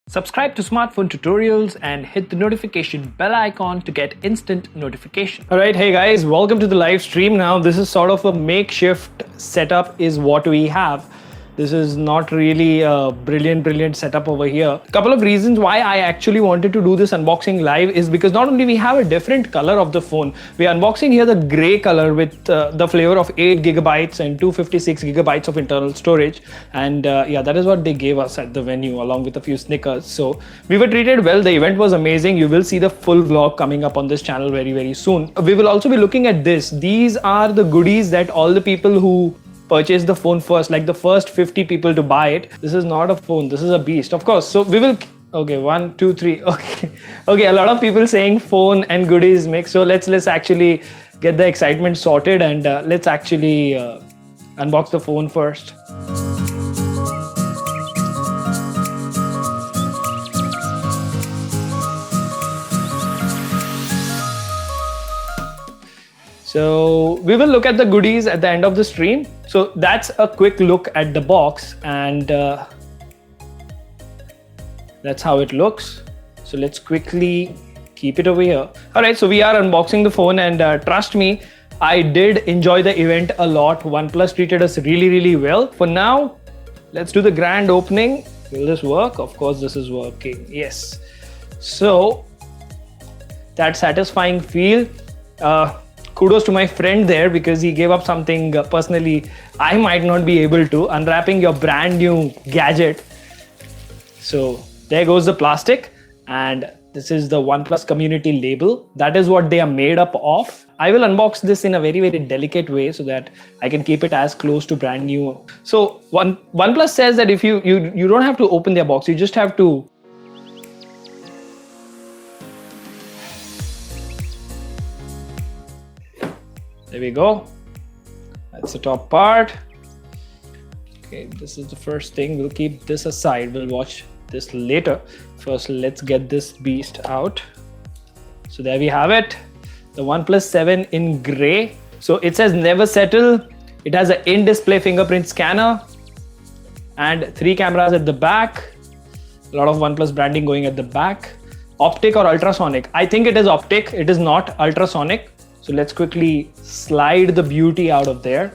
Subscribe to Smartphone Tutorials and hit the notification bell icon to get instant notification. Alright, hey guys, welcome to the live stream. Now this is sort of a makeshift setup is what we have. This is not really a brilliant setup over here. A couple of reasons why I actually wanted to do this unboxing live is because not only we have a different color of the phone, we are unboxing here the gray color with the flavor of 8 gigabytes and 256 gigabytes of internal storage. And yeah, that is what they gave us at the venue along with a few Snickers. So we were treated well. The event was amazing. You will see the full vlog coming up on this channel very soon. We will also be looking at this. These are the goodies that all the people who purchase the phone first, like the first 50 people to buy it. This is not a phone, this is a beast, of course. So we will, okay, 1, 2, 3, okay. Okay, a lot of people saying phone and goodies mix. So let's actually get the excitement sorted and let's actually unbox the phone first. So we will look at the goodies at the end of the stream. So that's a quick look at the box and that's how it looks. So let's quickly keep it over here. All right, so we are unboxing the phone and trust me, I did enjoy the event a lot. OnePlus treated us really well. For now, let's do the grand opening. Will this work? Of course, this is working. Yes. So that satisfying feel. Kudos to my friend there because he gave up something personally I might not be able to, unwrapping your brand new gadget. So there goes the plastic and this is the OnePlus community label. That is what they are made up of. I will unbox this in a very delicate way so that I can keep it as close to brand new. So OnePlus says that if you don't have to open their box, you just have to there we go. That's the top part. Okay, this is the first thing. We'll keep this aside. We'll watch this later. First, let's get this beast out. So there we have it. The OnePlus 7 in gray. So it says never settle. It has an in-display fingerprint scanner and 3 cameras at the back. A lot of OnePlus branding going at the back. Optic or ultrasonic? I think it is optic. It is not ultrasonic. So let's quickly slide the beauty out of there.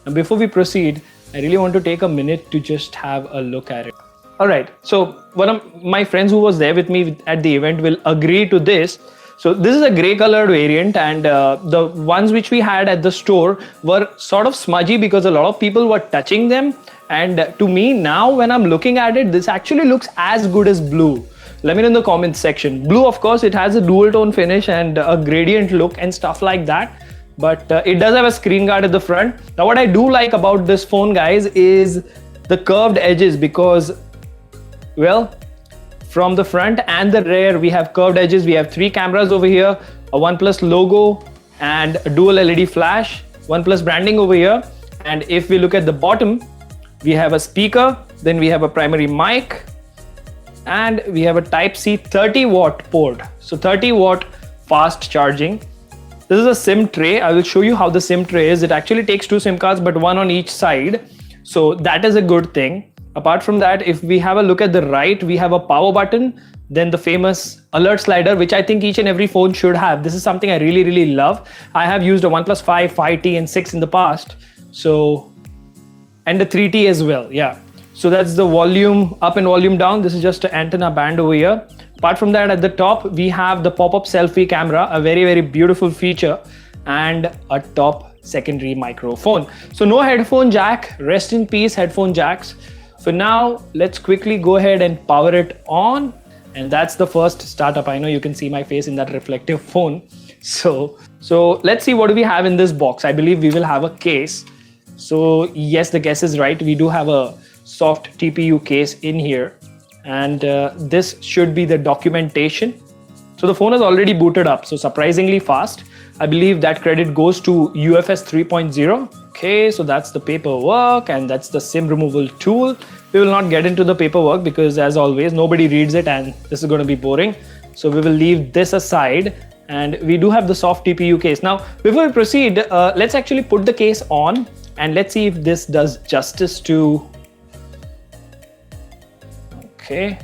And before we proceed, I really want to take a minute to just have a look at it. All right, so one of my friends who was there with me at the event will agree to this. So this is a gray colored variant and the ones which we had at the store were sort of smudgy because a lot of people were touching them. And to me now when I'm looking at it, this actually looks as good as blue. Let me know in the comments section. Blue, of course, it has a dual tone finish and a gradient look and stuff like that. But it does have a screen guard at the front. Now, what I do like about this phone, guys, is the curved edges because, well, from the front and the rear, we have curved edges. We have 3 cameras over here, a OnePlus logo and a dual LED flash, OnePlus branding over here. And if we look at the bottom, we have a speaker, then we have a primary mic, and we have a Type-C 30-watt port. So 30-watt fast charging. This is a SIM tray. I will show you how the SIM tray is. It actually takes 2 SIM cards, but 1 on each side. So that is a good thing. Apart from that, if we have a look at the right, we have a power button, then the famous alert slider, which I think each and every phone should have. This is something I really love. I have used a OnePlus 5, 5T and 6 in the past. So, and the 3T as well, yeah. So that's the volume up and volume down. This is just an antenna band over here. Apart from that, at the top, we have the pop-up selfie camera, a very beautiful feature, and a top secondary microphone. So no headphone jack, rest in peace headphone jacks. For now, let's quickly go ahead and power it on. And that's the first startup. I know you can see my face in that reflective phone. So let's see what do we have in this box. I believe we will have a case. So yes, the guess is right. We do have a soft TPU case in here and this should be the documentation. So the phone is already booted up, so surprisingly fast. I believe that credit goes to UFS 3.0. Okay, so that's the paperwork and that's the SIM removal tool. We will not get into the paperwork because as always nobody reads it and this is going to be boring. So we will leave this aside and we do have the soft TPU case. Now before we proceed, let's actually put the case on and let's see if this does justice to Okay.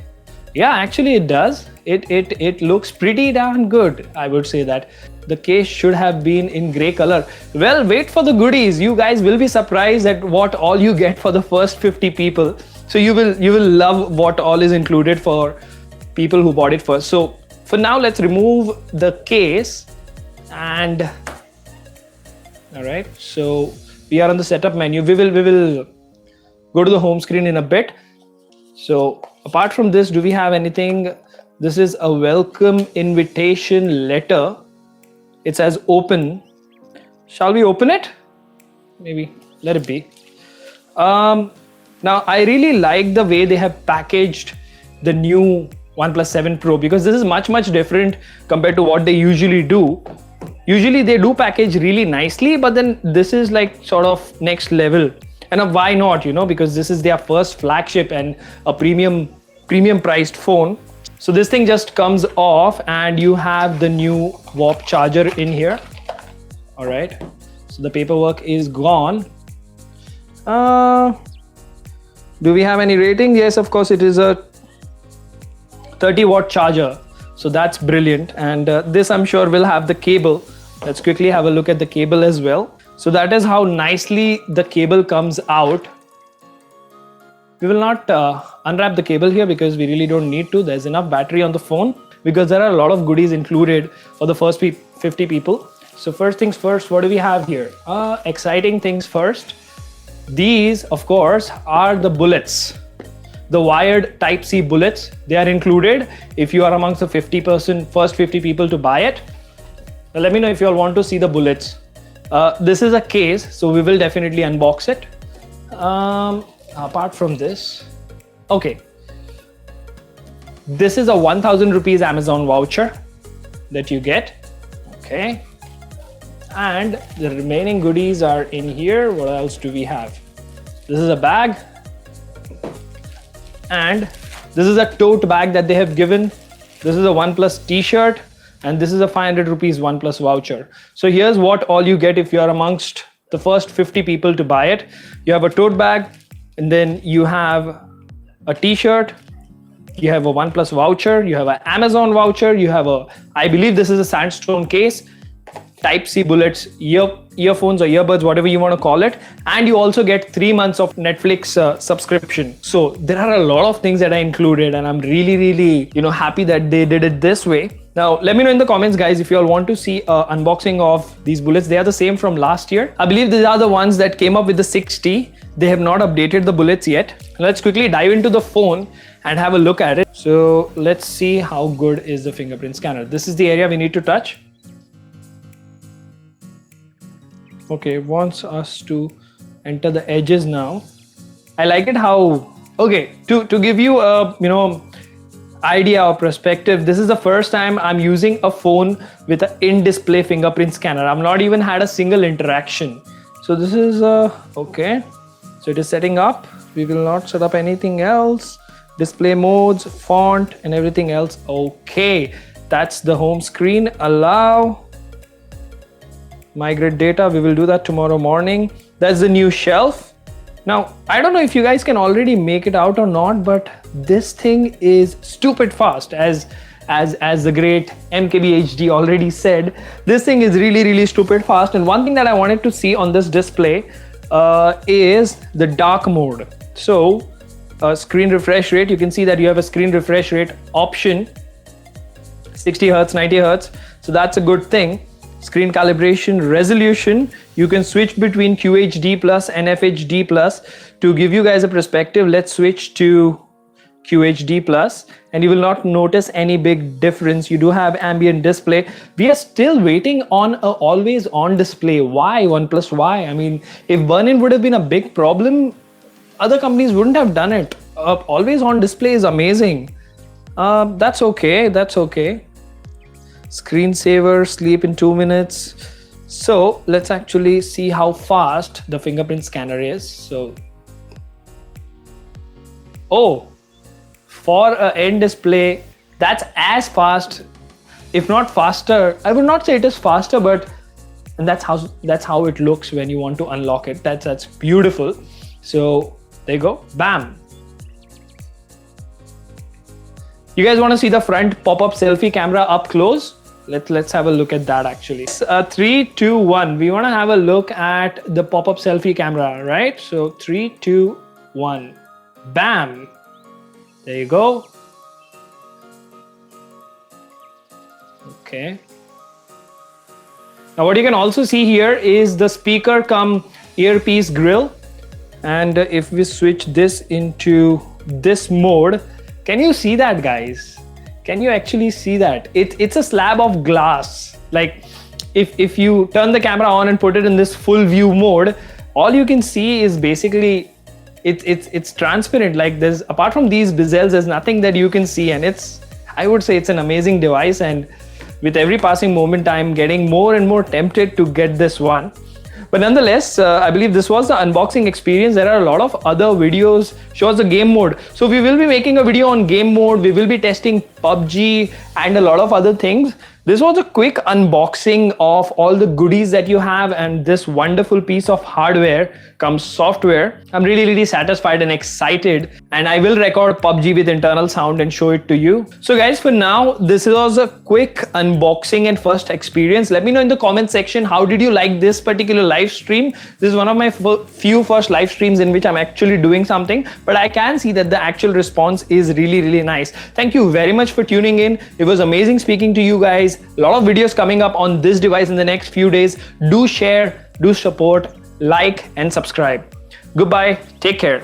Yeah, actually it does. It looks pretty darn good. I would say that the case should have been in gray color. Well, wait for the goodies. You guys will be surprised at what all you get for the first 50 people. So you will love what all is included for people who bought it first. So for now, let's remove the case. And all right, so we are on the setup menu. We will go to the home screen in a bit. So apart from this, do we have anything? This is a welcome invitation letter. It says open. Shall we open it? Maybe let it be. Now I really like the way they have packaged the new OnePlus 7 Pro, because this is much different compared to what they usually do. Usually they do package really nicely, but then this is like sort of next level. And why not, you know, because this is their first flagship and a premium priced phone. So this thing just comes off and you have the new warp charger in here. All right, so the paperwork is gone. Do we have any rating? Yes, of course, it is a 30-watt charger. So that's brilliant. And this I'm sure will have the cable. Let's quickly have a look at the cable as well. So that is how nicely the cable comes out. We will not unwrap the cable here because we really don't need to. There's enough battery on the phone because there are a lot of goodies included for the first 50 people. So first things first, what do we have here? Exciting things first. These, of course, are the bullets. The wired Type-C bullets. They are included if you are amongst the first 50 people to buy it. Now let me know if you all want to see the bullets. This is a case, so we will definitely unbox it. Apart from this, okay, this is a 1,000 rupees Amazon voucher that you get. Okay, and the remaining goodies are in here. What else do we have? This is a bag, and this is a tote bag that they have given. This is a OnePlus t-shirt, and this is a 500 rupees OnePlus voucher. So here's what all you get if you are amongst the first 50 people to buy it. You have a tote bag, and then you have a t-shirt, you have a OnePlus voucher, you have an Amazon voucher, you have I believe this is a sandstone case, Type-C bullets, earphones or earbuds, whatever you want to call it. And you also get 3 months of Netflix subscription. So there are a lot of things that are included, and I'm really, happy that they did it this way. Now, let me know in the comments, guys, if you all want to see an unboxing of these bullets. They are the same from last year. I believe these are the ones that came up with the 6T. They have not updated the bullets yet. Let's quickly dive into the phone and have a look at it. So let's see how good is the fingerprint scanner. This is the area we need to touch. Okay, it wants us to enter the edges now. I like it how, okay, to give you a, idea or perspective, this is the first time I'm using a phone with an in-display fingerprint scanner. I've not even had a single interaction. So this is, okay. So it is setting up. We will not set up anything else. Display modes, font, and everything else. Okay, that's the home screen. Allow. Migrate data, we will do that tomorrow morning. That's the new shelf. Now, I don't know if you guys can already make it out or not, but this thing is stupid fast. As the great MKBHD already said, this thing is really stupid fast. And one thing that I wanted to see on this display is the dark mode. So screen refresh rate, you can see that you have a screen refresh rate option, 60 Hertz, 90 Hertz. So that's a good thing. Screen calibration resolution, you can switch between QHD plus and FHD plus. To give you guys a perspective, let's switch to QHD plus, and you will not notice any big difference. You do have ambient display. We are still waiting on a always on display. Why OnePlus? Why? I mean, if burn-in would have been a big problem, other companies wouldn't have done it. Always on display is amazing. That's okay. That's okay. Screensaver, sleep in 2 minutes. So let's actually see how fast the fingerprint scanner is. So, oh, for an end display, that's as fast, if not faster. I would not say it is faster, but and that's how it looks when you want to unlock it. That's beautiful. So there you go, bam. You guys want to see the front pop-up selfie camera up close? Let's have a look at that actually. 3, 2, 1. We want to have a look at the pop-up selfie camera, right? So 3, 2, 1. Bam! There you go. Okay. Now what you can also see here is the speaker cum earpiece grill. And if we switch this into this mode, can you see that, guys? Can you actually see that? It's a slab of glass. Like if you turn the camera on and put it in this full view mode, all you can see is basically it's transparent. Like there's, apart from these bezels, there's nothing that you can see, and I would say it's an amazing device. And with every passing moment, I'm getting more and more tempted to get this one. But nonetheless, I believe this was the unboxing experience. There are a lot of other videos, shows the game mode. So we will be making a video on game mode. We will be testing PUBG and a lot of other things. This was a quick unboxing of all the goodies that you have, and this wonderful piece of hardware comes software. I'm really satisfied and excited, and I will record PUBG with internal sound and show it to you. So guys, for now, this was a quick unboxing and first experience. Let me know in the comment section, how did you like this particular live stream? This is one of my few first live streams in which I'm actually doing something, but I can see that the actual response is really nice. Thank you very much for tuning in. It was amazing speaking to you guys. A lot of videos coming up on this device in the next few days. Do share, do support, like and subscribe. Goodbye. Take care.